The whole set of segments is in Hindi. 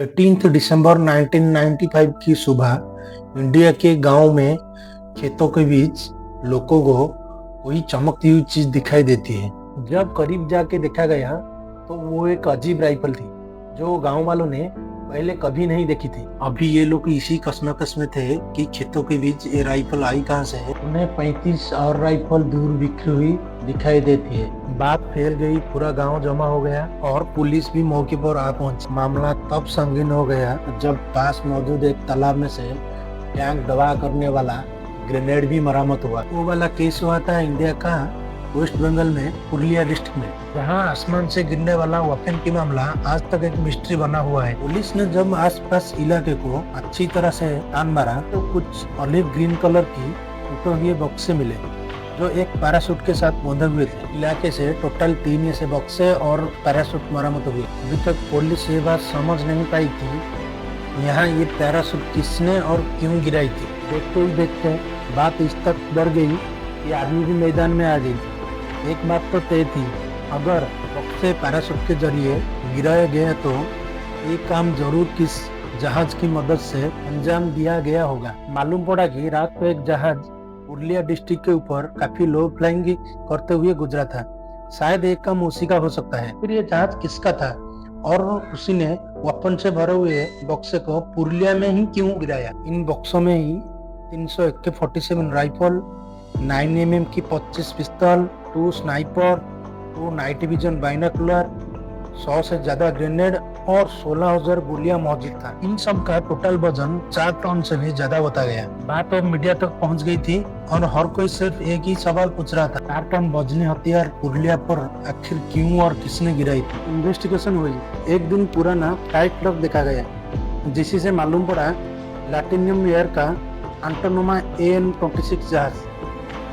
18 दिसंबर 1995 की सुबह इंडिया के गांव में खेतों के बीच लोगों को वही चमकती हुई चीज दिखाई देती है। जब करीब जाके देखा गया तो वो एक अजीब राइफल थी जो गांव वालों ने पहले कभी नहीं देखी थी। अभी ये लोग इसी कश्मकश में थे कि खेतों के बीच ये राइफल आई कहां से है। उन्हें 35 और राइफल दूर बिखरी हुई दिखाई देती है। बात फैल गई, पूरा गांव जमा हो गया और पुलिस भी मौके पर आ पहुंची। मामला तब संगीन हो गया जब पास मौजूद एक तालाब में से टैंक दवा करने वाला ग्रेनेड भी बरामद हुआ। वो वाला केस हुआ था इंडिया का वेस्ट बंगाल में पुरुलिया डिस्ट्रिक्ट में, जहां आसमान से गिरने वाला वेपन की मामला आज तक एक मिस्ट्री बना हुआ है। पुलिस ने जब आसपास इलाके को अच्छी तरह से छान मारा तो कुछ ऑलिव ग्रीन कलर की टूटे हुए बक्से मिले जो एक पैराशूट के साथ बंधे हुए थे। इलाके से टोटल 3 ऐसे बक्से और पैराशूट बरामद हुए। अभी तक पुलिस ये बात समझ नहीं पाई थी यहाँ ये पैराशूट किसने और क्यों गिराई थी। देखते ही देखते बात इस तक बढ़ गई कि आर्मी भी मैदान में आ गई। एक बात तो तय थी, अगर बक्से पैराशूट के जरिए गिराया गया तो ये काम जरूर किस जहाज की मदद से अंजाम दिया गया होगा। मालूम पड़ा कि रात को एक जहाज पुरुलिया डिस्ट्रिक्ट के ऊपर काफी लो फ्लाइंग करते हुए गुजरा था। शायद एक काम उसी का हो सकता है। फिर ये जहाज किसका था और उसी ने वेपन से भरे हुए बक्से को पुरुलिया में ही क्यों गिराया। इन बक्सों में ही 300 AK-47 राइफल, 9mm की 25 पिस्तौल, 2 स्नाइपर, 2 नाइट विजन बाइनोकुलर, 100 से ज्यादा ग्रेनेड और 16,000 गोलियां मौजूद था। इन सब का टोटल वजन 4 टन से भी ज्यादा बताया गया। बात अब मीडिया तक पहुंच गई थी और हर कोई सिर्फ एक ही सवाल पूछ रहा था, 4 टन वजनी हथियार पुरुलिया पर आखिर क्यों और किसने गिराई थी। इन्वेस्टिगेशन हुई। एक दिन पुराना फ्लाइट लॉग देखा गया जिसी से मालूम पड़ा लैटिनियम एयर का एंटोनोमा AN-26 जहाज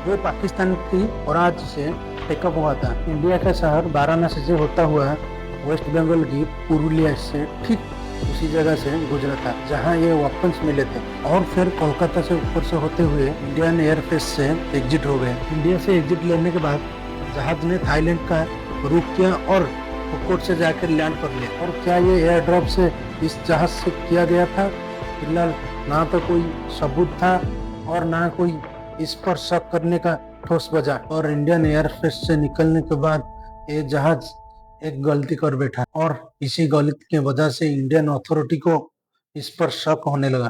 जो पाकिस्तान की कराची से टेकअप हुआ था। इंडिया का शहर वाराणसी से होता हुआ वेस्ट बंगाल की पुरुलिया से ठीक उसी जगह से गुजरा था जहां ये वेपन्स मिले थे और फिर कोलकाता से ऊपर से होते हुए इंडियन एयरफेस से एग्जिट हो गए। इंडिया से एग्जिट लेने के बाद जहाज ने थाईलैंड का रुख किया और फुकोट से जाकर लैंड कर लिया। और क्या ये एयर ड्रॉप से इस जहाज से किया गया था? फिलहाल ना तो कोई सबूत था और ना कोई इस पर शक करने का ठोस वजह। और इंडियन एयरफेस से निकलने के बाद ये जहाज एक गलती कर बैठा और इसी गलती की वजह से इंडियन अथॉरिटी को इस पर शक होने लगा।